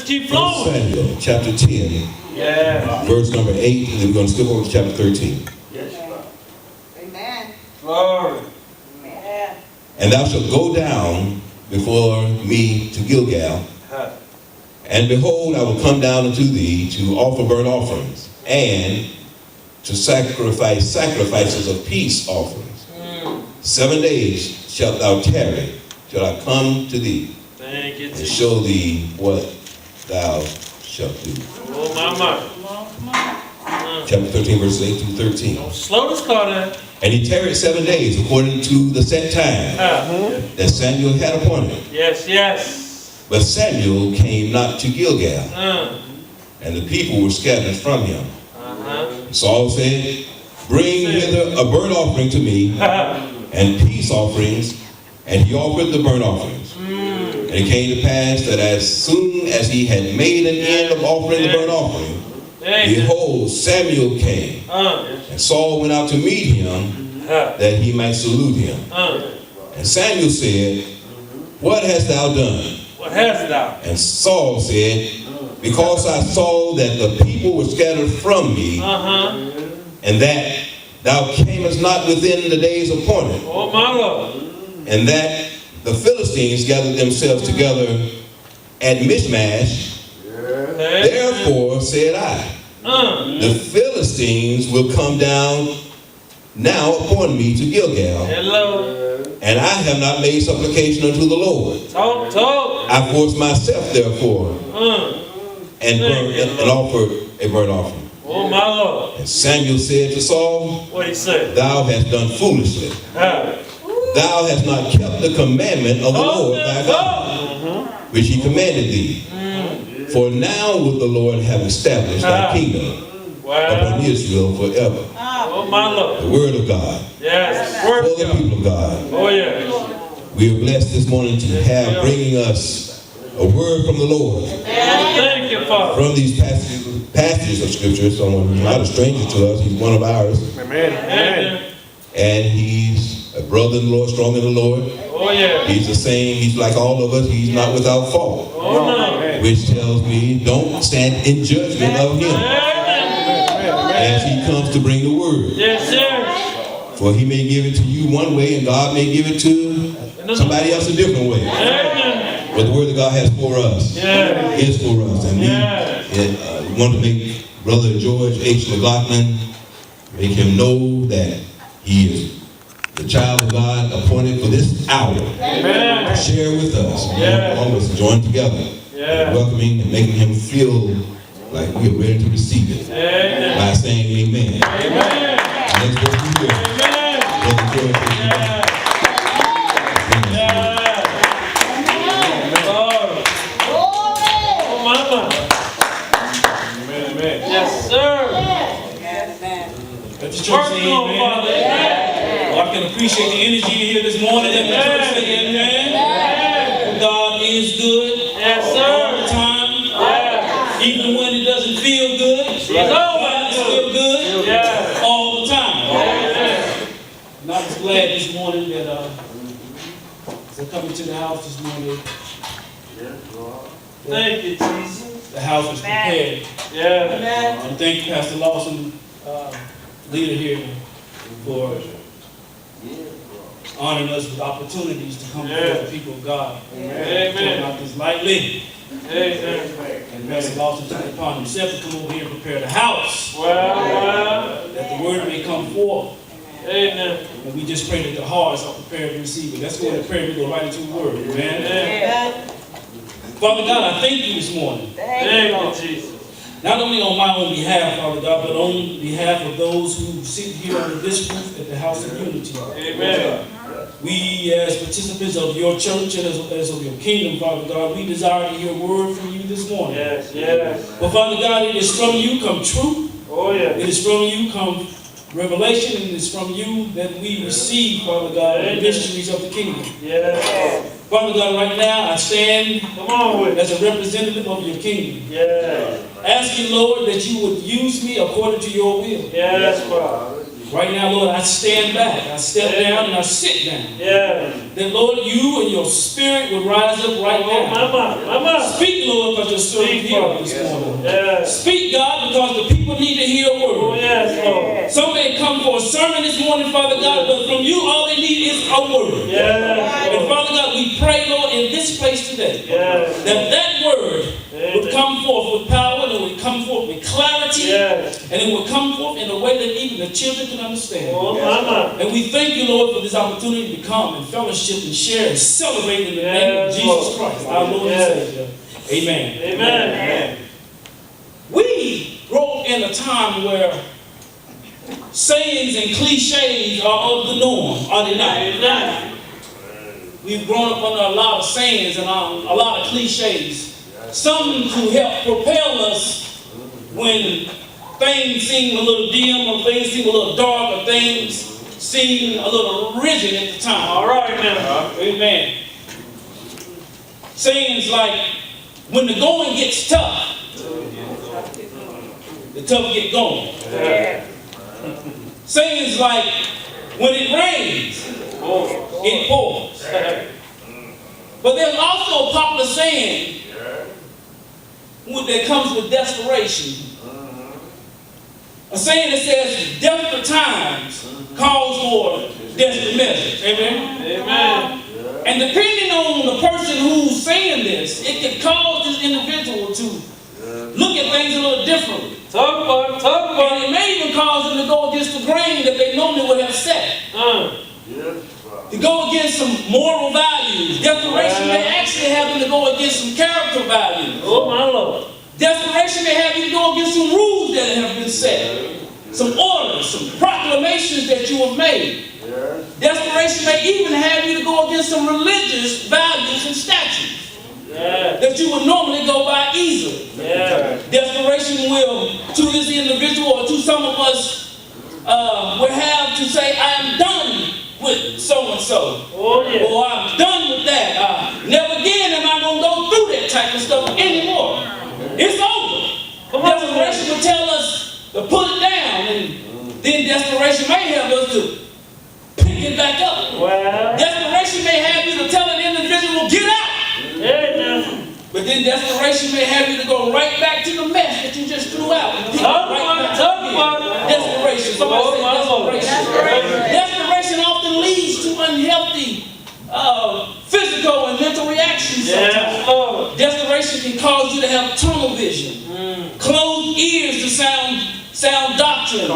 Let's keep flowing. Samuel, chapter 10, verse number 8, and then we're going to skip over to chapter 13. Yes, Amen. Glory. Amen. And thou shalt go down before me to Gilgal, and behold, I will come down unto thee to offer burnt offerings, and to sacrifice sacrifices of peace offerings. 7 days shalt thou tarry, till I come to thee, Thank you, and Jesus. show thee what thou shalt do. Oh, my. Chapter 13, verses 8 through 13. Don't slow this car down. And he tarried 7 days, according to the set time that Samuel had appointed. Yes. But Samuel came not to Gilgal, and the people were scattered from him. Saul said, bring hither a burnt offering to me, and peace offerings. And he offered the burnt offerings. And it came to pass that as soon as he had made an end of offering the burnt offering, behold, Samuel came. And Saul went out to meet him, that he might salute him. And Samuel said, what hast thou done? What hast thou? And Saul said, because I saw that the people were scattered from me, and that thou camest not within the days appointed, Oh, my Lord. and that the Philistines gathered themselves together at Michmash, therefore said I, the Philistines will come down now upon me to Gilgal, Hello. and I have not made supplication unto the Lord. Talk. I forced myself therefore, and offered a burnt offering. Oh, my Lord. And Samuel said to Saul, What he said? thou hast done foolishly. Thou hast not kept the commandment of the Lord thy God, which he commanded thee. For now will the Lord have established thy kingdom upon Israel forever. Oh, my Lord. The word of God. Yes. For Word of the God. people of God. Oh, yes. We are blessed this morning to have bringing us a word from the Lord. Thank you, Father. From these passages of Scripture. Someone not a stranger to us. He's one of ours. Amen. And he's a brother in the Lord, strong in the Lord. Oh, yeah. He's the same. He's like all of us. He's not without fault. Oh, no. Which tells me don't stand in judgment of him as he comes to bring the word. Yes, sir. For he may give it to you one way and God may give it to somebody else a different way. But the word that God has for us is for us. And we want to make Brother George H. McLaughlin, make him know that he is the child of God appointed for this hour. Amen. Share with us. We always join together. Welcoming and making him feel like we are ready to receive it by saying amen. Amen. Let's go through here. Brother George H. Oh, mama. Yes, sir. Let the church say amen. Well, I can appreciate the energy here this morning. Let the church say amen. God is good. Yes, All sir. the time. Even when it doesn't feel good. God is still good. All the time. And I was glad this morning that as I come into the house this morning, Thank you, Jesus. the house was prepared. And thank you, Pastor Lawson, leader here, for honoring us with opportunities to come before the people of God. Amen. Not this lightly. Amen. And Pastor Lawson took it upon himself to come over here and prepare the house, Well. that the word may come forth. Amen. And we just pray that the hearts are prepared to receive it. Let's go into prayer. We go right into the word. Amen. Father God, I thank you this morning. Thank you, Jesus. Not only on my own behalf, Father God, but on behalf of those who sit here under this roof at the House of Unity. Amen. We, as participants of your church and as of your kingdom, Father God, we desire to hear a word from you this morning. Yes. But Father God, it is from you come truth. Oh, yeah. It is from you come revelation, and it is from you that we receive, Father God, the mysteries of the kingdom. Yes. Father God, right now I stand Come on with it. as a representative of your kingdom. Yes. Asking, Lord, that you would use me according to your will. Yes, Father. Right now, Lord, I stand back. I step down and I sit down. Yeah. That, Lord, you and your spirit would rise up right Oh, now. mama. Speak, Lord, because your servant Speak, here Lord. this morning. Yeah. Speak, God, because the people need to hear a Oh, word. yes, Lord. Some may come for a sermon this morning, Father God, but from you, all they need is a word. Yes, And Lord. Father God, we pray, Lord, in this place today, Yes. that word would come forth with power, and it would come forth with clarity, Yes. and it would come forth in a way that even the children can understand. Oh, mama. And we thank you, Lord, for this opportunity to come and fellowship and share and celebrate in the name of Yes, Jesus Lord. Christ, our Lord Yes. and Savior. Amen. Amen. We grow in a time where sayings and cliches are of the norm, are they not? Amen. We've grown up under a lot of sayings and a lot of cliches. Some to help propel us when things seem a little dim, or things seem a little dark, or things seem a little rigid at the time. All right, now. Amen. Sayings like, when the going gets tough, the tough get going. Yeah. Sayings like, when it rains, it pours. But there's also a popular saying that comes with desperation. A saying that says, desperate times calls for desperate measures. Amen? Amen. And depending on the person who's saying this, it can cause this individual to look at things a little differently. Talk about it. Talk about And it may even cause them to go against the grain that they normally would have set. it. To go against some moral values. Desperation may actually have them to go against some character values. Oh, my Lord. Desperation may have you to go against some rules that have been set. Some orders, some proclamations that you have made. Desperation may even have you to go against some religious values and statutes Yeah. that you would normally go by easily. Yeah. Desperation will, to this individual or to some of us, will have to say, I am done with so-and-so. Oh, yeah. Or I'm done with that. Never again am I going to go through that type of stuff anymore. It's over. Come on, Desperation will tell us to put it down, and then desperation may have us to pick it back up. Well. Desperation may have you to tell an individual, get out. Yeah, now. But then desperation may have you to go right back to the mess that you just threw out. And pick it Talk right about it. back Talk again. about it. Desperation. Somebody Oh, my Lord. say desperation. Desperation often leads to unhealthy physical and mental reactions sometimes. Yes, Lord. Desperation can cause you to have tunnel vision, closed ears to sound doctrine.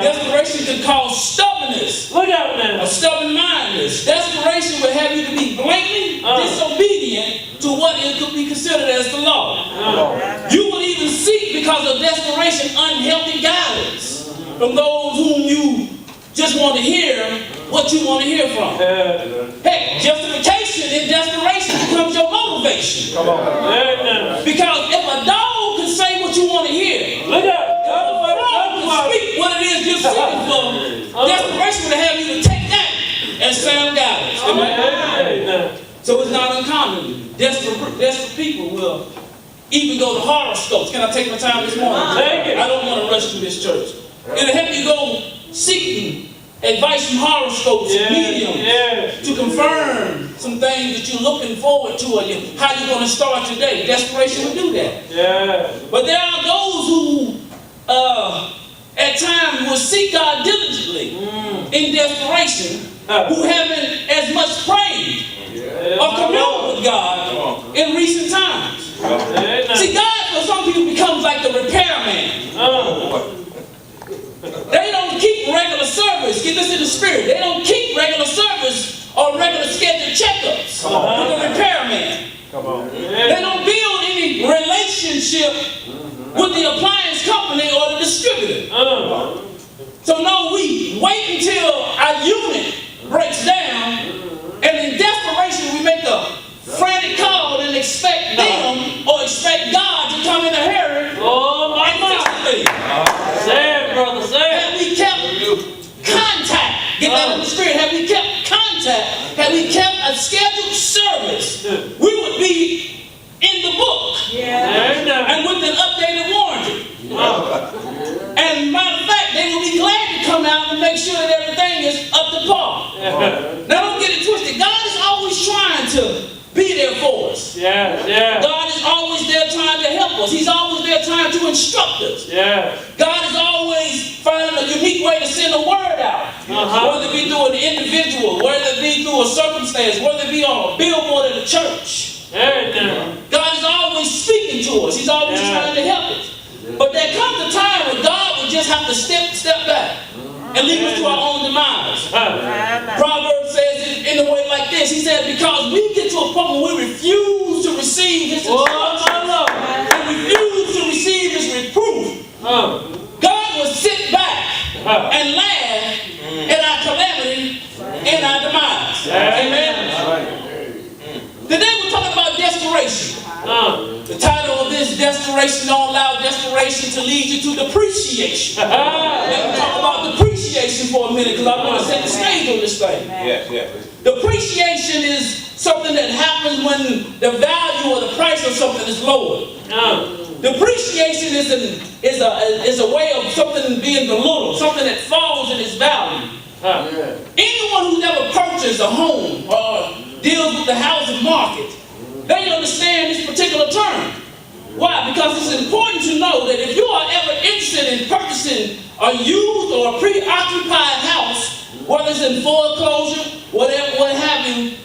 Desperation can cause stubbornness, Look out now. a stubborn mindedness. Desperation will have you to be blatantly disobedient to what it could be considered as the law. You will even seek, because of desperation, unhealthy guidance from those whom you just want to hear what you want to hear from. Heck, justification in desperation becomes your motivation. Yeah, now. Because if a dog can say what you want to hear, Look out. if Talk a about it. frog Talk can about it. speak what it is you're seeking for, desperation will have you to take that and sound guidance. Amen? Hey, now. So it's not uncommon. Desperate people will even go to horoscopes. Can I take my time this morning? Take it. I don't want to rush through this church. It'll help you go seeking advice from horoscopes and mediums Yeah. to confirm some things that you're looking forward to, or how you're going to start your day. Desperation will do that. Yeah. But there are those who, at times, will seek God diligently in desperation, who haven't as much prayed or communed with God in recent times. Yeah, now. See, God for some people becomes like the repairman. They don't keep regular service. Get this in the spirit. They don't keep regular service or regular scheduled checkups with the repairman. They don't build any relationship with the appliance company or the distributor. So no, we wait until our unit breaks down, and in desperation we make a frantic call and expect them or expect God to come in a hurry. Oh, my God. Say it, brother. Say it. Have we kept contact? Get that in the spirit. Have we kept contact? Have we kept a scheduled service? We would be in the book Yeah, now. and with an updated warranty. And matter of fact, they will be glad to come come out and make sure that everything is up to par. Now don't get it twisted. God is always trying to be there for us. God is always there trying to help us. He's always there trying to instruct us. God is always finding a unique way to send a word out. Whether it be through an individual, whether it be through a circumstance, whether it be on a billboard at a church. God is always speaking to us. He's always trying to help us. But there comes a time when God will just have to step back and lead us to our own demise. Proverbs says it in a way like this. He said, because we get to a point when we refuse to receive his instruction and refuse to receive his reproof, God will sit back and laugh at our calamity and our demise. Amen. Today we're talking about desperation. The title of this, Desperation, don't allow desperation to lead you to depreciation. Let me talk about depreciation for a minute because I want to set the stage on this thing. Depreciation is something that happens when the value or the price of something is lowered. Depreciation is a way of something being belittled, something that falls in its value. Anyone who's ever purchased a home or deals with the housing market, they understand this particular term. Why? Because it's important to know that if you are ever interested in purchasing a used or a preoccupied house, whether it's in foreclosure, whatever, what have you,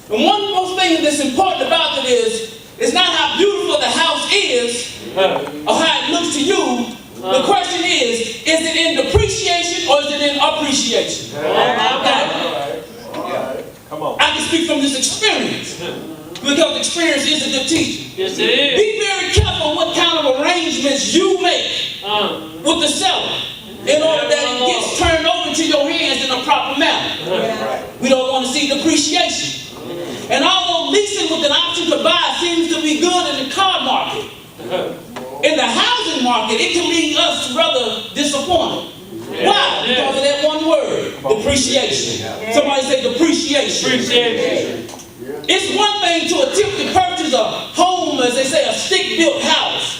and one most thing that's important about it is, it's not how beautiful the house is or how it looks to you. The question is it in depreciation or is it in appreciation? Okay. I can speak from this experience. Because experience is a good teacher. Yes, it is. Be very careful what kind of arrangements you make with the seller in order that it gets turned over into your hands in a proper manner. We don't want to see depreciation. And although leasing with an option to buy seems to be good in the car market, in the housing market, it can leave us rather disappointed. Why? Because of that one word, depreciation. Somebody say depreciation. It's one thing to attempt to purchase a home, as they say, a stick-built house.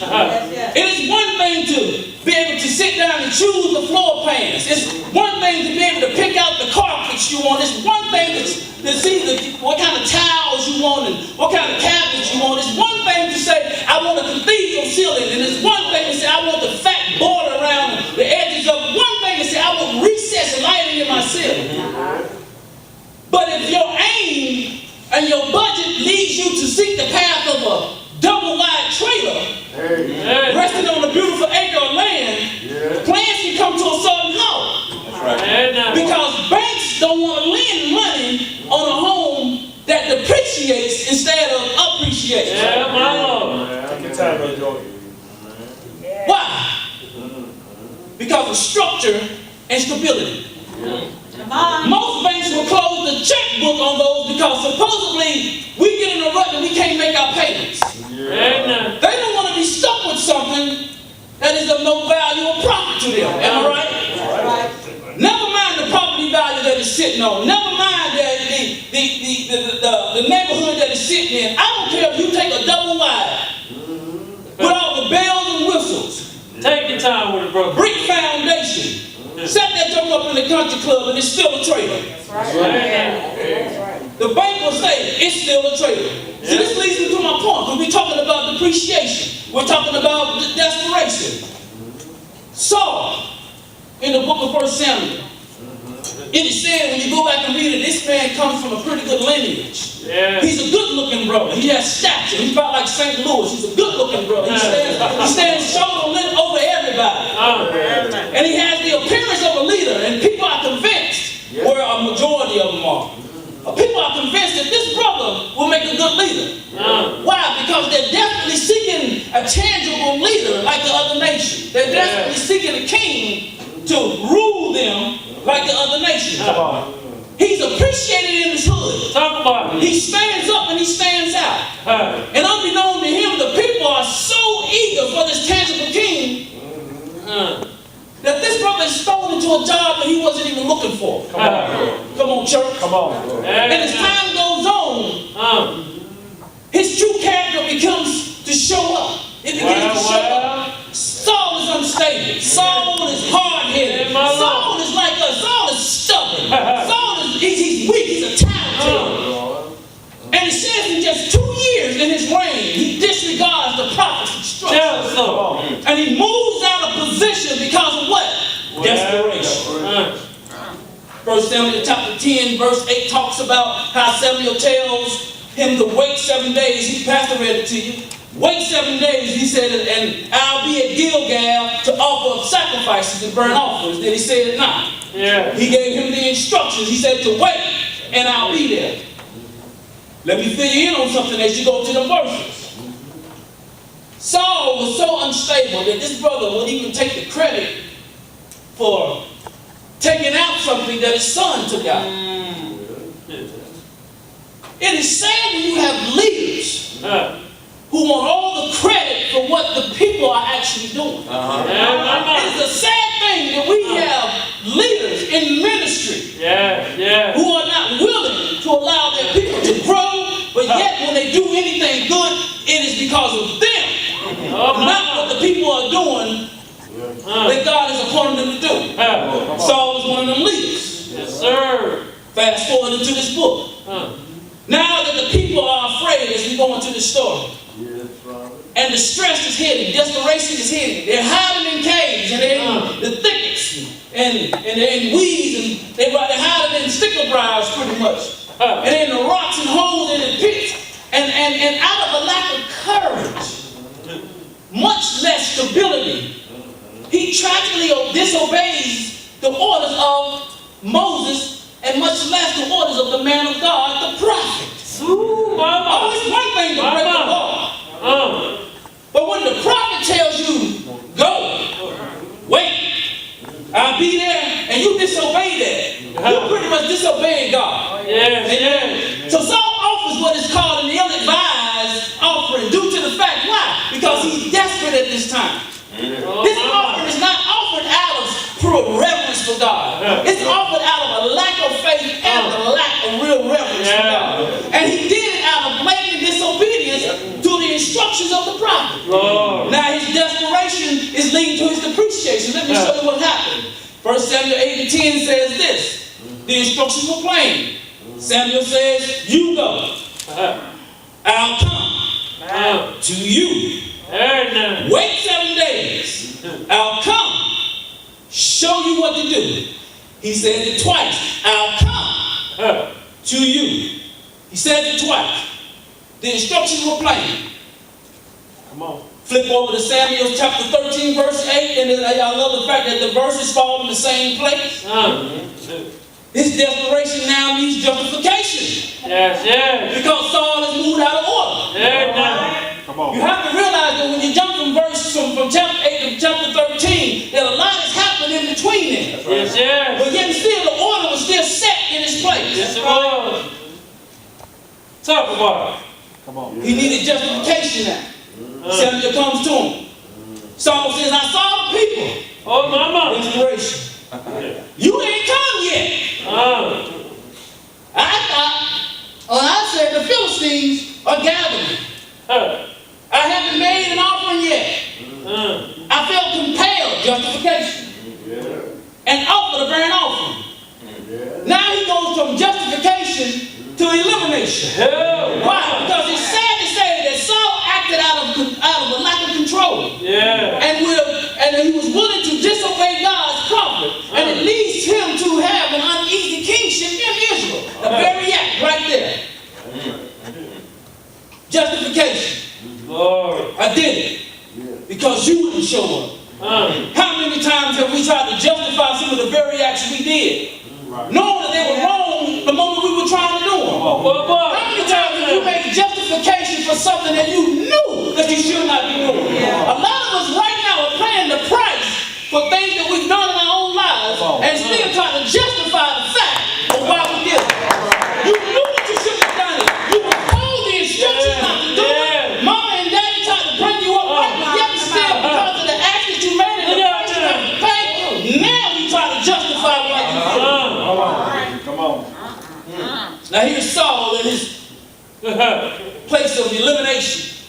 It is one thing to be able to sit down and choose the floor plans. It's one thing to be able to pick out the carpets you want. It's one thing to see what kind of towels you want and what kind of cabinets you want. It's one thing to say, I want a cathedral ceiling. And it's one thing to say, I want the fat border around the edges of it. One thing to say, I want recess lighting in my ceiling. But if your aim and your budget leads you to seek the path of a double-wide trailer resting on a beautiful acre of land, plans can come to a sudden halt. Because banks don't want to lend money on a home that depreciates instead of appreciates. Take your time, Brother Jordan. Why? Because of structure and stability. Most banks will close the checkbook on those because supposedly we get in a rut and we can't make our payments. They don't want to be stuck with something that is of no value or profit to them. Am I right? Never mind the property value that it's sitting on. Never mind the neighborhood that it's sitting in. I don't care if you take a double wide with all the bells and whistles. Take your time with it, brother. Brick foundation. Set that junk up in the country club and it's still a trailer. The bank will say it's still a trailer. See, this leads me to my point. Because we're talking about depreciation. We're talking about desperation. Saul, in the book of 1 Samuel, it is said when you go back and read it, this man comes from a pretty good lineage. He's a good-looking brother. He has stature. He's about like St. Louis. He's a good-looking brother. He stands shoulder length over everybody. And he has the appearance of a leader. And people are convinced, where a majority of them are, people are convinced that this brother will make a good leader. Why? Because they're definitely seeking a tangible leader like the other nation. They're definitely seeking a king to rule them like the other nations. He's appreciated in his hood. Talk about it. He stands up and he stands out. And unbeknown to him, the people are so eager for this tangible king that this brother is thrown into a job that he wasn't even looking for. Come on, church. Come on. And as time goes on, his true character becomes to show up. It begins to show up. Saul is unstable. Saul is hard-headed. Saul instructions. Tell us so. And he moves out of position because of what? Desperation. 1 Samuel chapter 10, verse 8 talks about how Samuel tells him to wait 7 days. He Pastor read it to you. Wait 7 days, he said, and I'll be at Gilgal to offer up sacrifices and burnt offerings. Then he said it not. Yeah. He gave him the instructions. He said to wait, and I'll be there. Let me fill you in on something as you go to the verses. Saul was so unstable that this brother wouldn't even take the credit for taking out something that his son took out. It is sad when you have leaders who want all the credit for what the people are actually doing. It's a sad thing that we have leaders in ministry who are not willing to allow their people to grow, but yet when they do anything good, it is because of them, not what the people are doing that God has appointed them to do. Saul was one of them leaders. Yes, sir. Fast forward into this book. Now that the people are afraid as we go into this story, and the stress is hitting, desperation is hitting, they're hiding in caves, and they're in the thickets, and they're in weeds, and they're hiding in stickle briars pretty much, and they're in the rocks and holes and in pits, and out of a lack of courage, much less stability, he tragically disobeys the orders of Moses, and much less the orders of the man of God, the prophet. Oh, it's one thing to break the law. But when the prophet tells you, go, wait, I'll be there, and you disobey that, you pretty much disobeying God. So Saul offers what is called an ill-advised offering due to the fact, why? Because he's desperate at this time. This offering is not offered out of pure reverence for God. It's offered out of a lack of faith and a lack of real reverence for God. And he did it out of blatant disobedience to the instructions of the prophet. Now his desperation is leading to his depreciation. Let me show you what happened. 1 Samuel 8 and 10 says this. The instructions were plain. Samuel says, you go. I'll come to you. Wait 7 days. I'll come. Show you what to do. He said it twice. I'll come to you. He said it twice. The instructions were plain. Come on. Flip over to Samuel chapter 13, verse 8, and then I love the fact that the verses fall in the same place. His desperation now needs justification. Because Saul has moved out of order. Come on. You have to realize that when you jump from chapter 8 to chapter 13, that a lot has happened in between them. But yet still the order was still set in its place. Yes, it was. Talk about it. Come on. He needed justification now. Samuel comes to him. Saul says, I saw the people. Oh, mama. Inspiration. You ain't come yet. I said the Philistines are gathering. I haven't made an offering yet. I felt compelled, justification, and offer the burnt offering. Now he goes from justification to elimination. Why? Because it's sad to say that Saul acted out of a lack of control. And he was willing to disobey God's prophet. And it leads him to have an uneasy kingship in Israel. The very act right there. Justification. I did it because you wouldn't show up. How many times have we tried to justify some of the very acts we did, knowing that they were wrong the moment we were trying to do them? How many times have you made justification for something that you knew that you should not be doing? A lot of us right now are paying the price for things that we've done in our own lives and still trying to justify the fact of why we did it. You knew that you should have done it. You were told the instructions not to do it. Mama and daddy tried to bring you up right, but yet still because of the acts that you made and the price you have to pay, now you try to justify why you did it. Come on. Now here's Saul in his place of elimination.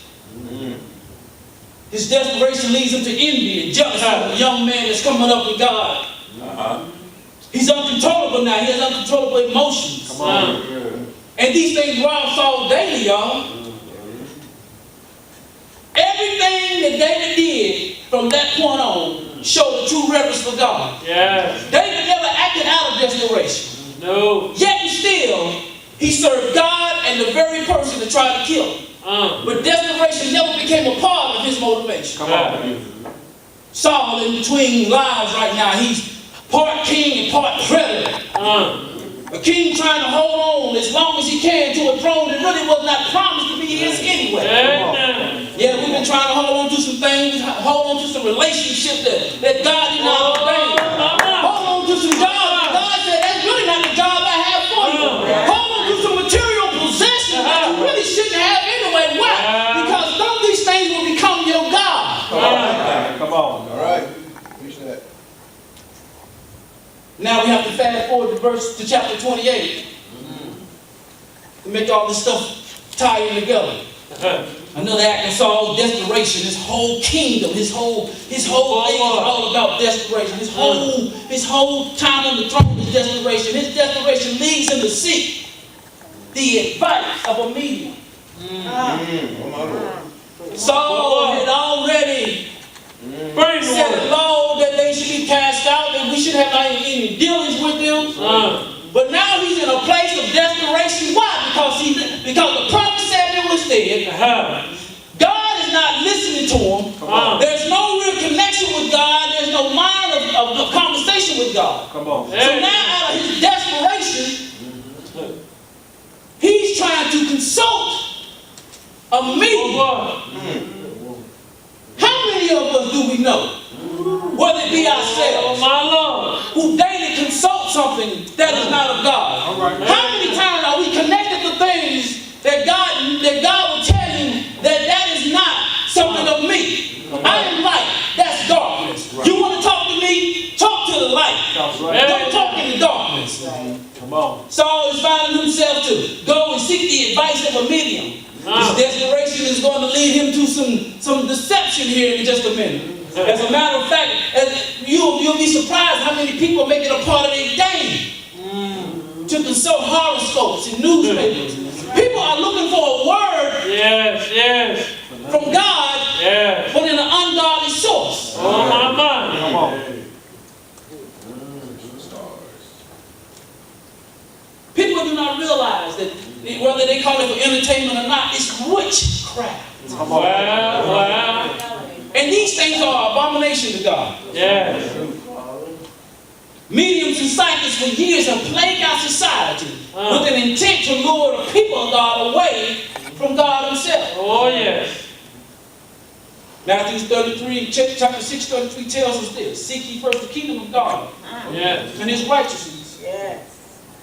His desperation leads him to envy and jealousy of the young man that's coming up with God. He's uncontrollable now. He has uncontrollable emotions. Come on. And these things rob Saul daily, y'all. Everything that David did from that point on showed a true reverence for God. Yes. David never acted out of desperation. No. Yet and still, he served God and the very person that tried to kill him. But desperation never became a part of his motivation. Come on. Saul in between lives right now. He's part king and part predator. A king trying to hold on as long as he can to a throne that really was not promised to be his anyway. Yeah, we've been trying to hold on to some things, hold on to some relationships that God did not ordain. Hold on to some jobs. God said, that's really not the job I have for you. Hold on to some material possessions that you really shouldn't have anyway. Why? Because some of these things will become your God. Come on. All right. Preach that. Now we have to fast forward to chapter 28 to make all this stuff tie in together. Another act of Saul's desperation. His whole kingdom, his whole thing is all about desperation. His whole time on the throne is desperation. His desperation leads him to seek the advice of a medium. Saul had already said, Lord, that they should be cast out, that we should have any dealings with them. But now he's in a place of desperation. Why? Because the prophet Samuel was dead. God is not listening to him. There's no real connection with God. There's no line of conversation with God. Come on. So now out of his desperation, he's trying to consult a medium. How many of us do we know, whether it be ourselves, my Lord, who daily consult something that is not of God? How many times are we connected to things that God will tell you that is not something of me? I am light, that's darkness. You want to talk to me? Talk to the light. Don't talk in the darkness. come on. Saul is finding himself to go and seek the advice of a medium. His desperation is going to lead him to some deception here in just a minute. As a matter of fact, you'll be surprised how many people make it a part of their day to consult horoscopes and newspapers. People are looking for a word from God, but in an ungodly source. Oh, my mind. Come on. People do not realize that whether they call it for entertainment or not, it's witchcraft. Come on. Wow. And these things are abomination to God. Yes. Mediums and psychics for years have plagued our society with an intent to lure the people of God away from God himself. Oh, yes. Matthew 33, chapter 6, 33 tells us this. Seek ye first the kingdom of God Yes. and his righteousness. Yes.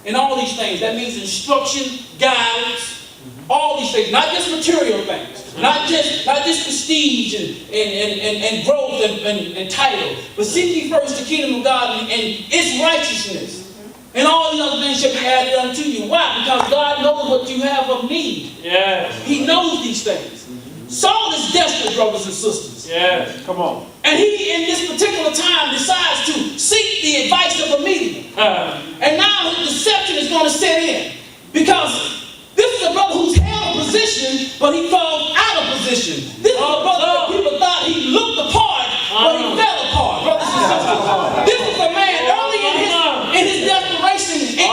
And all these things. That means instruction, guidance, all these things. Not just material things. Not just prestige and growth and title. But seek ye first the kingdom of God and its righteousness. And all these other things shall be added unto you. Why? Because God knows what you have of need. Yes. He knows these things. Saul is desperate, brothers and sisters. Yes. Come on. And he, in this particular time, decides to seek the advice of a medium. And now his deception is going to set in. Because this is a brother who's held a position, but he falls out of position. This is a brother that people thought he looked the part, but he fell apart, brothers and sisters. This is a man early in his desperation. It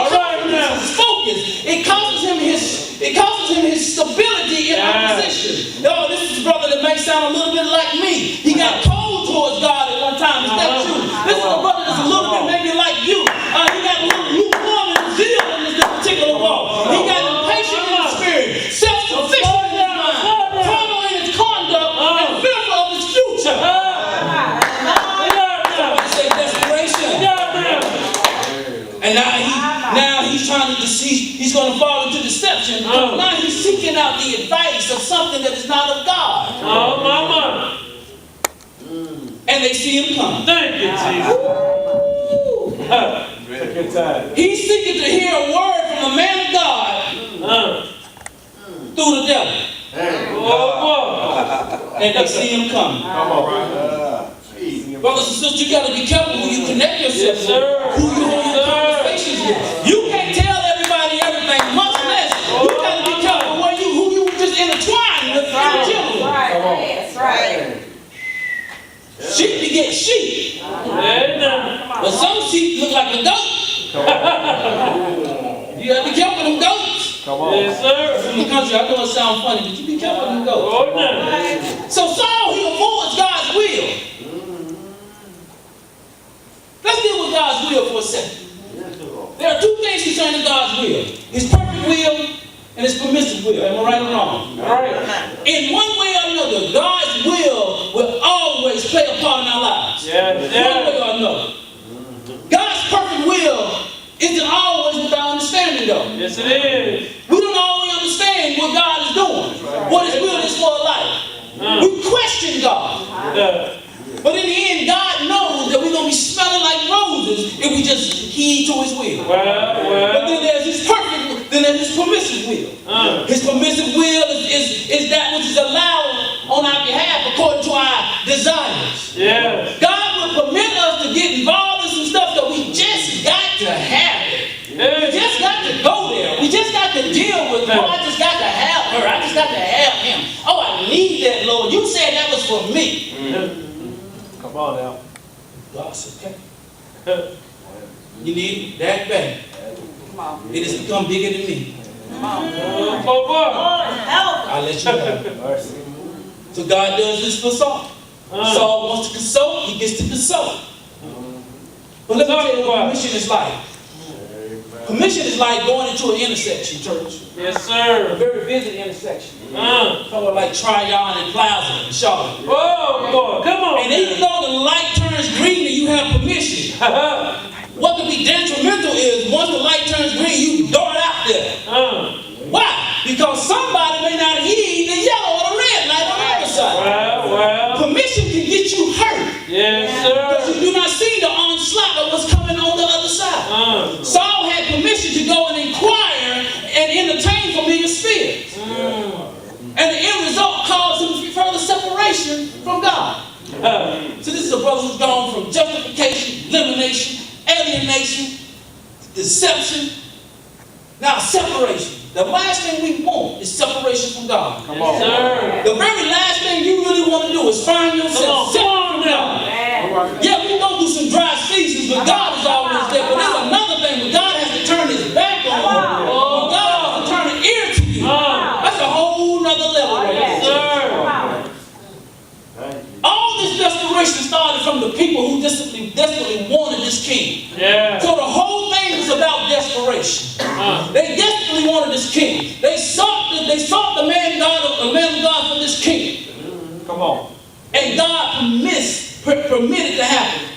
causes him his focus. It causes him his stability in opposition. Oh, this is a brother that may sound a little bit like me. He got cold towards God at one time. Is that true? This is a brother that's a little bit maybe like you. He got a little lukewarm and zeal in this particular walk. He got impatient in his spirit, self-sufficient in his mind, carnal in his conduct, and fearful of his future. Somebody say desperation. And now he's trying to deceive. He's going to fall into deception. Now he's seeking out the advice of something that is not of God. Oh, mama. And they see him coming. Thank you, Jesus. Take your time. He's seeking to hear a word from a man of God through the devil. Oh, And they see him coming. Brothers and sisters, you got to be careful who you connect yourself with, who you hold your conversations with. You can't tell everybody everything, much less. You got to be careful who you just intertwine with in general. Right. That's right. Sheep beget sheep. Amen. But some sheep look like a goat. You gotta be careful of them goats. Yes, sir. From the country, I know it sounds funny, but you be careful of them goats. Oh, no. So Saul, he avoids God's will. Let's deal with God's will for a second. There are two things concerning God's will. His perfect will and his permissive will. Am I right or wrong? Right. In one way or another, God's will always play a part in our lives. Yes, One yes. way or another. God's perfect will isn't always with our understanding though. Yes, it is. We don't always understand what God is doing, what his will is for our life. We question God. But in the end, God knows that we're going to be smelling like roses if we just heed to his will. But then there's his perfect, then there's his permissive will. His permissive will is that which is allowed on our behalf according to our desires. Yes. God will permit us to get involved in some stuff that we just got to have it. We just got to go there. We just got to deal with it. Oh, I just got to have her. I just got to have him. Oh, I need that, Lord. You said that was for me. Come on now. God said, okay. You need that bad. It has become bigger than me. I'll let you know. So God does this for Saul. Saul wants to consult, he gets to consult. But let me tell you what commission is like. Commission is like going into an intersection, church. Yes, A sir. very busy intersection. Somewhere like Tryon and Plaza and Charlotte. Oh, boy. Come on. And even though the light turns green and you have permission, what could be detrimental is once the light turns green, you dart out there. Why? Because somebody may not heed the yellow or the red light on the other side. Well. Permission can get you hurt. Yes, Because sir. you do not see the onslaught of what's coming on the other side. Saul had permission to go and inquire and entertain familiar spirits. And the end result caused him further separation from God. So this is a brother who's gone from justification, elimination, alienation, deception, now separation. The last thing we want is separation from God. Come on. Sir. The very last thing you really want to do is find yourself separate from God. Yeah, we go through some dry seasons, but God is always there. But there's another thing when God has to turn his back on you. When God has to turn an ear to you. That's a whole nother level right there. Sir. All this restoration started from the people who desperately wanted this king. Yeah. So the whole thing was about desperation. They desperately wanted this king. They sought the man of God for this king. Come on. And God permitted to happen.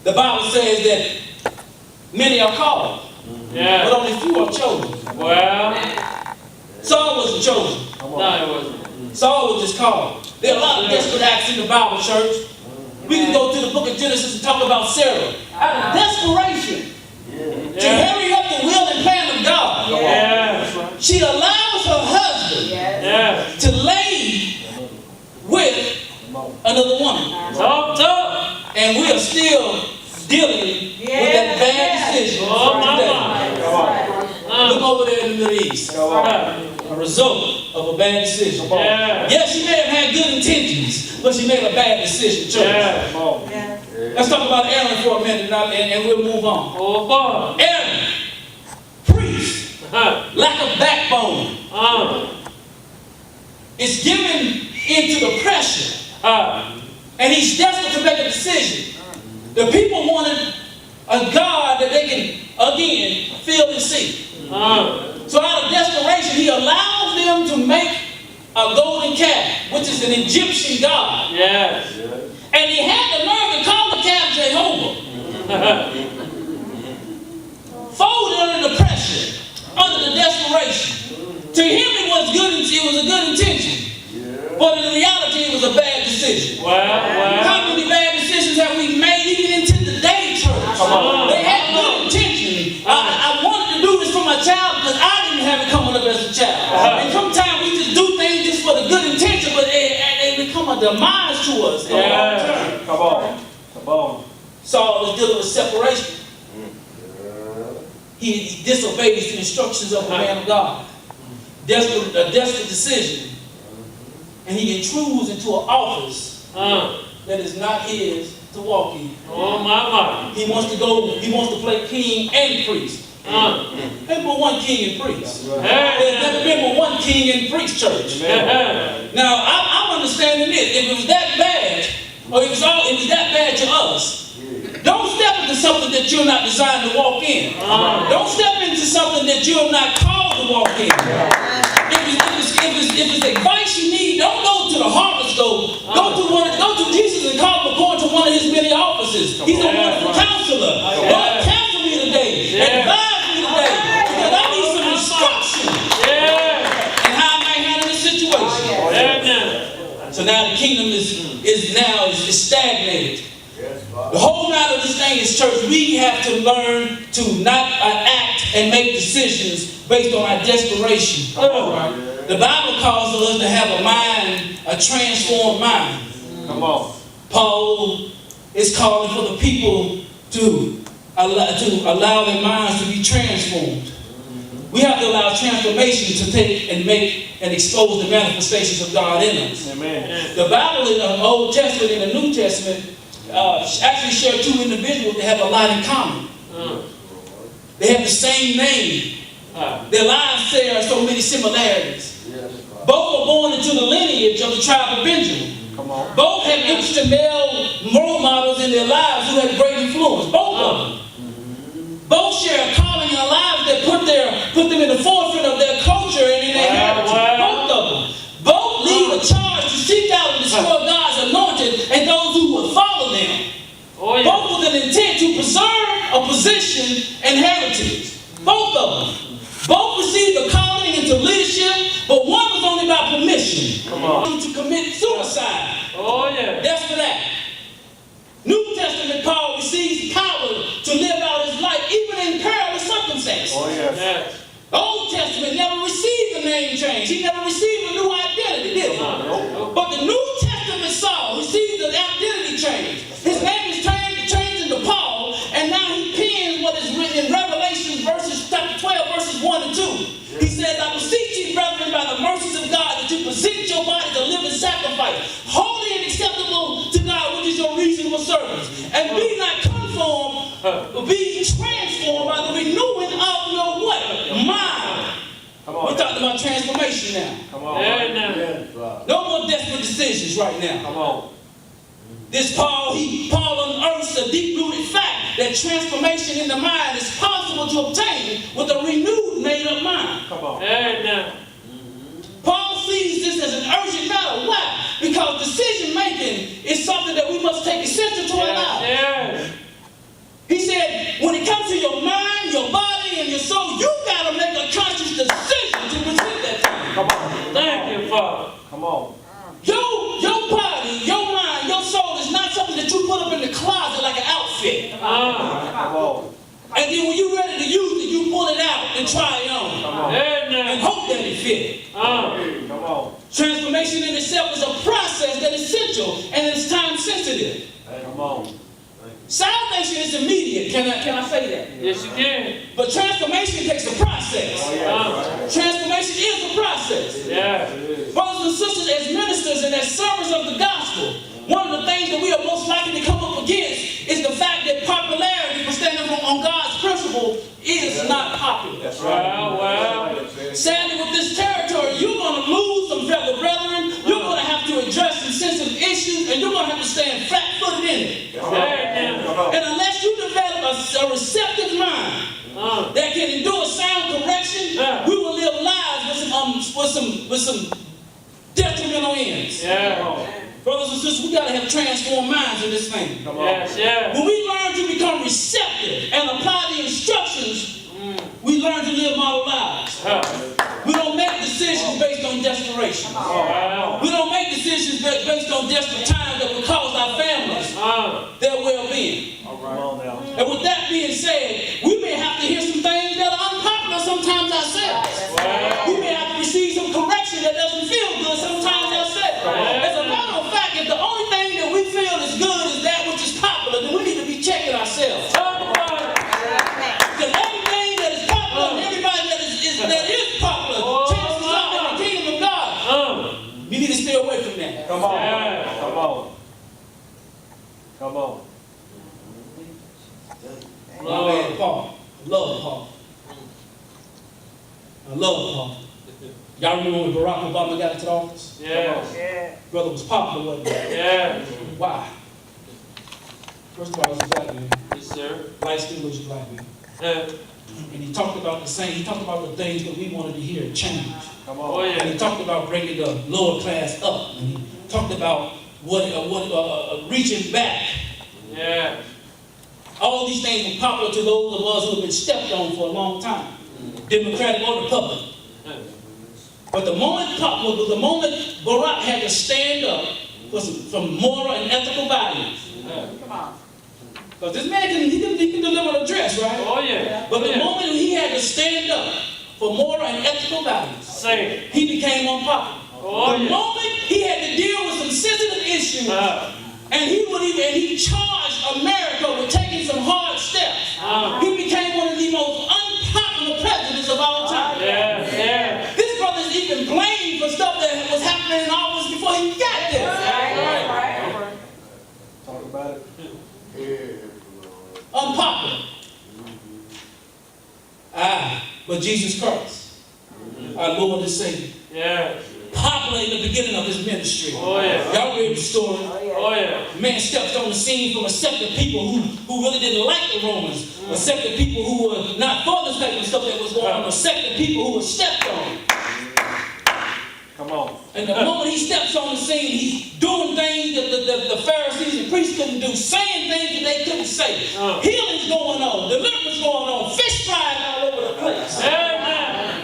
The Bible says that many are called, but Yeah. only few are chosen. Well. Saul wasn't chosen. No, it wasn't. Saul was just called. There are a lot of desperate acts in the Bible, church. We can go to the book of Genesis and talk about Sarah. Out of desperation to hurry up the will and plan of God, Yeah. she allows her husband Yeah. to lay with another woman. Talk. And we are still dealing with that bad decision. Oh, my today. God. Look over there in the Middle East. A result of a bad decision. Yeah. Yes, she may have had good intentions, but she made a bad decision, church. Yeah. Let's talk about Aaron for a minute and we'll move on. Oh, boy. Aaron, priest, lack of backbone, is given into the pressure, and he's desperate to make a decision. The people wanted a God that they can, again, feel and see. So out of desperation, he allows them to make a golden calf, which is an Egyptian god. Yes. And he had the nerve to call the calf Jehovah. Folded under the pressure, under the desperation. To him it was a good intention. But in reality it was a bad decision. Well. How many bad decisions have we made even into today, church? They had good intention. I wanted to do this for my child because I didn't have it coming up as a child. And sometimes we just do things just for the good intention, but they become a demise to us in the long term. Come on. Saul was dealing with separation. He disobeys the instructions of the man of God. A desperate decision. And he intrudes into an office that is not his to walk in. Oh, my. He wants to play king and priest. There's but one king and priest. There's never been but one king and priest church. Now, I'm understanding this. If it was that bad, or if it was that bad to us, don't step into something that you're not designed to walk in. Don't step into something that you're not called to walk in. If it's advice you need, don't go to the harvest school. Go to Jesus and call him according to one of his many offices. He's a wonderful counselor. Lord, counsel me today. Advise me today. Because I need some instruction. And how I might handle this situation. So now the kingdom is stagnated. The whole matter of this thing is, church, we have to learn to not act and make decisions based on our desperation. The Bible calls us to have a mind, a transformed mind. Come on. Paul is calling for the people to allow their minds to be transformed. We have to allow transformation to take and make and expose the manifestations of God in us. Amen. The Bible in the Old Testament and the New Testament actually share two individuals that have a lot in common. They have the same name. Their lives share so many similarities. Both were born into the lineage of the tribe of Benjamin. Both had interesting male role models in their lives who had great influence. Both of them. Both share a calling in their lives that put them in the forefront of their culture and in their heritage. Both of them. Both lead a charge to seek out and destroy God's anointed and those who would follow them. Both with an intent to preserve a position and heritage. Both of them. Both received a calling into leadership, but one was only by permission. To commit suicide. That's for that. New Testament Paul receives power to live out his life even in perilous circumstances. Old Testament never received a name change. He never received a new identity, did he? But the New Testament Saul received an identity change. His name is changed into Paul, and now he pens what is written in Revelation chapter 12, verses 1 and 2. He says, I beseech you, brethren, by the mercies of God, that you present your bodies a living sacrifice, holy and acceptable to God, which is your reasonable service. And be not conformed, but be transformed by the renewing of your what? Mind. We're talking about transformation now. No more desperate decisions right now. This Paul unearths a deep-rooted fact that transformation in the mind is possible to obtain with a renewed, made-up mind. Paul sees this as an urgent matter. Why? Because decision-making is something that we must take essential to our lives. He said, when it comes to your mind, your body, and your soul, you got to make a conscious decision to present that time. Thank you, Father. Come on. Your body, your mind, your soul is not something that you put up in the closet like an outfit. And then when you're ready to use it, you pull it out and try it on. And hope that it fits. Transformation in itself is a process that is essential and it's time sensitive. Salvation is immediate. Can I say that? Yes, you can. But transformation takes a process. Transformation is a process. Brothers and sisters, as ministers and as servants of the gospel, one of the things that we are most likely to come up against is the fact that popularity for standing on God's principle is not popular. That's right. Sadly, with this territory, you're going to lose some fellow brethren. You're going to have to address some sensitive issues, and you're going to have to stand flat-footed in it. And unless you develop a receptive mind that can endure sound correction, we will live lives with some detrimental ends. Brothers and sisters, we got to have transformed minds in this thing. When we learn to become receptive and apply the instructions, we learn to live model lives. We don't make decisions based on desperation. We don't make decisions based on desperate times that will cause our families their well-being. And with that being said, we may have to hear some things that are unpopular sometimes ourselves. We may have to receive some correction that doesn't feel good sometimes ourselves. As a matter of fact, if the only thing that we feel is good is that which is popular, then we need to be checking ourselves. Because everything that is popular and everybody that is popular, chances are in the kingdom of God, you need to stay away from that. Come on. My man Paul. I love Paul. I love Paul. Y'all remember when Barack Obama got into the office? Yeah. Yeah. Brother was popular, wasn't he? Yeah. Why? First of all, he was a black man. Yes, sir. Light skin was a black man. Yeah. And he talked about the things that we wanted to hear change. Come on. Oh, And he talked about bringing the lower class up. And he talked about reaching back. Yeah. All these things were popular to those of us who have been stepped on for a long time, Democratic or Republican. But the moment Barack had to stand up for some moral and ethical values, Come on. because this man can deliver an address, right? Oh, yeah. But the moment he had to stand up for moral and ethical values, Say it. he became unpopular. Oh, The yeah. moment he had to deal with some sensitive issues, and he charged America with taking some hard steps, he became one of the most unpopular presidents of all time. Yeah. Yeah. This brother's even blamed for stuff that was happening in office before he got there. Right. Talk about it. Unpopular. But Jesus Christ, our Lord and Savior, Yeah. popular in the beginning of his ministry. Oh, yeah. Y'all read the story. Oh, yeah. Man steps on the scene from a sect of people who really didn't like the Romans, a sect of people who were not for this type of stuff that was going on, a sect of people who were stepped on. Come on. And the moment he steps on the scene, he's doing things that the Pharisees and priests couldn't do, saying things that they couldn't say. Healing's going on, deliverance going on, fish frying all over the place. Amen.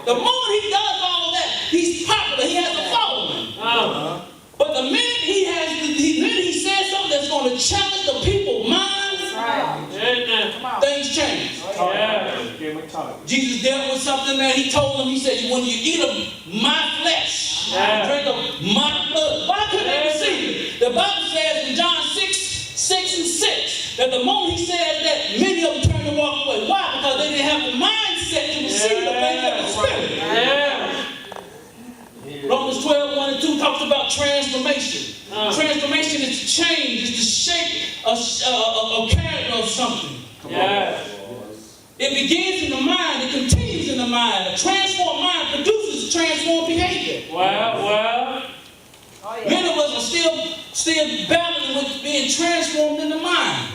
The moment he does all that, he's popular, he has a following. But the minute he says something that's going to challenge the people's minds, Amen. things change. Yeah. Give me time. Jesus dealt with something, man. He told them, he said, when you eat of my flesh, drink of my blood. Why couldn't they receive it? The Bible says in John 6:6 that the moment he said that, many of them turned to walk away. Why? Because they didn't have the mindset to receive the things of the Spirit. Yeah. Romans 12:1-2 talks about transformation. Transformation is to change, is to shape a character of something. Yeah. It begins in the mind, it continues in the mind. A transformed mind produces transformed behavior. Well. Oh, yeah. Many of us are still battling with being transformed in the mind.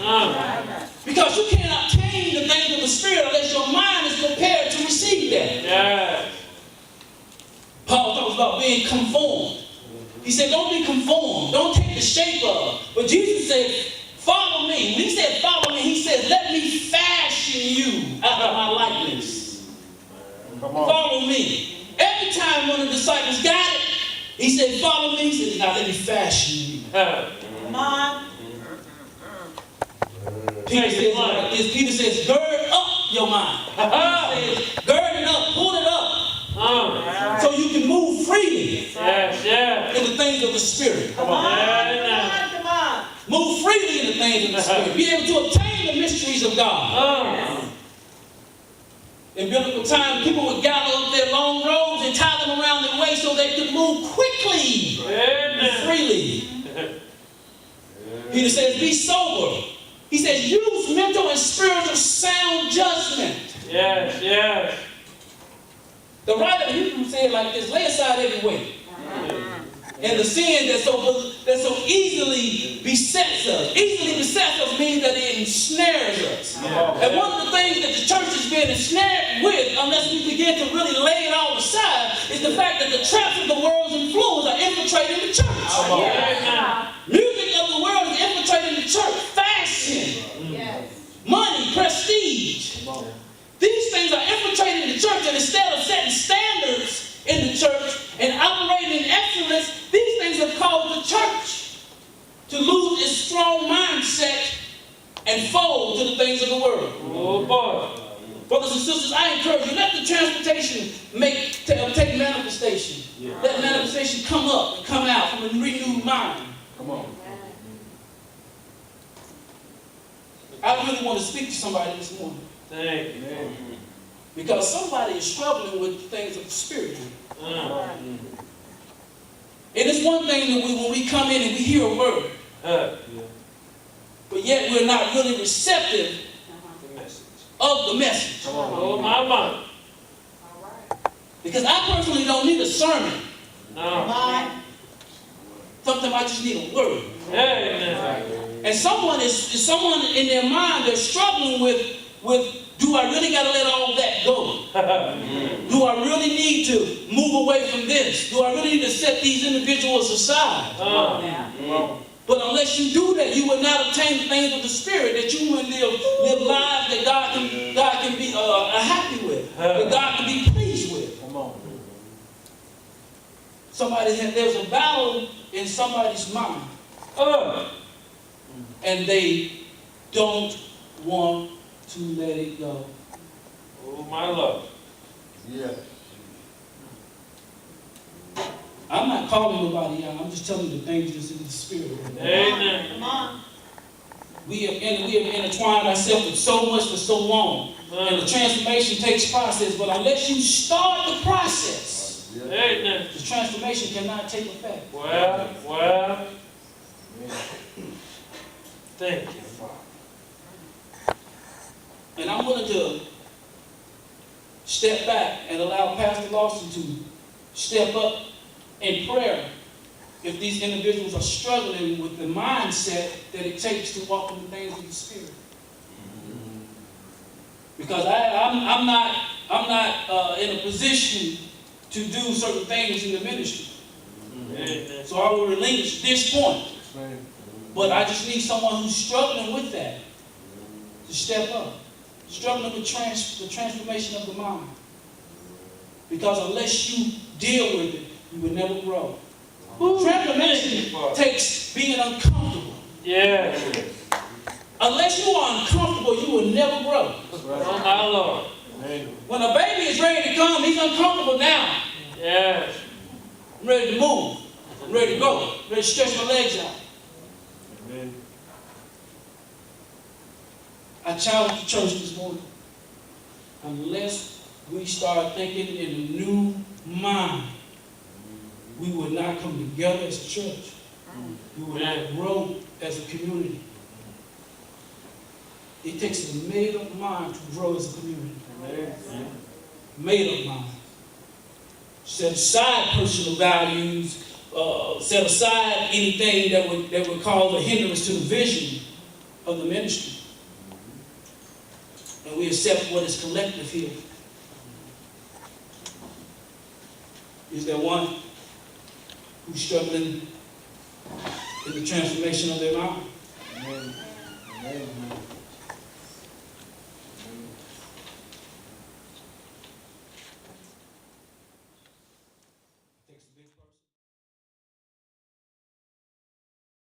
Because you can't obtain the things of the Spirit unless your mind is prepared to receive that. Yeah. Paul talks about being conformed. He said, don't be conformed. Don't take the shape of. But Jesus said, follow me. When he said follow me, he said, let me fashion you after my likeness. Come on. Follow me. Every time one of the disciples got it, he said, follow me. He said, now let me fashion you. Come on. Peter says like this. Peter says, gird up your mind. He says, gird it up, pull it up. So you can move freely Yes. in the things of the Spirit. Come on. Yeah. Come on. Move freely in the things of the Spirit. Be able to obtain the mysteries of God. In biblical times, people would gather up their long robes and tie them around their waist so they could move quickly and freely. Peter says, be sober. He says, use mental and spiritual sound judgment. Yes. The writer of Hebrews said like this, lay aside every weight. And the sin that so easily besets us. Easily besets us means that it ensnares us. And one of the things that the church has been ensnared with, unless we begin to really lay it all aside, is the fact that the traps of the world's influence are infiltrating the church. Music of the world is infiltrating the church. Fashion, money, prestige. These things are infiltrating the church, and instead of setting standards in the church and operating in excellence, these things have caused the church to lose its strong mindset and fold to the things of the world. Oh, boy. Brothers and sisters, I encourage you, let the transportation take manifestation. Let manifestation come up and come out from a renewed mind. Come on. I really want to speak to somebody this morning. Thank you. Because somebody is struggling with things of the Spirit. And it's one thing that when we come in and we hear a word, but yet we're not really receptive of the message. Oh, my mind. All right. Because I personally don't need a sermon. No. Mine. Sometimes I just need a word. Amen. And someone is someone in their mind, they're struggling with do I really got to let all that go? Do I really need to move away from this? Do I really need to set these individuals aside? Now. But unless you do that, you will not obtain the things of the Spirit, that you will live lives that God can be happy with, that God can be pleased with. Come on. There's a battle in somebody's mind, and they don't want to let it go. Oh, my Lord. Yeah. I'm not calling nobody out. I'm just telling you the things that's in the Spirit. Amen. Come on. We have intertwined ourselves with so much for so long. And the transformation takes process. But unless you start the process, Amen. the transformation cannot take effect. Well. Thank you, Father. And I'm willing to step back and allow Pastor Lawson to step up in prayer if these individuals are struggling with the mindset that it takes to walk in the things of the Spirit. Because I'm not in a position to do certain things in the ministry. Amen. So I will relinquish this point. But I just need someone who's struggling with that to step up. Struggling with the transformation of the mind. Because unless you deal with it, you will never grow. Transformation takes being uncomfortable. Yeah. Unless you are uncomfortable, you will never grow. Oh, my Lord. When a baby is ready to come, he's uncomfortable now. Yes. I'm ready to move. I'm ready to go. I'm ready to stretch my legs out. Amen. I challenge the church this morning. Unless we start thinking in a new mind, we will not come together as a church. We will not grow as a community. It takes a made-up mind to grow as a community. Made-up mind. Set aside personal values. Set aside anything that would cause a hindrance to the vision of the ministry. And we accept what is collective here. Is there one who's struggling in the transformation of their mind? Amen.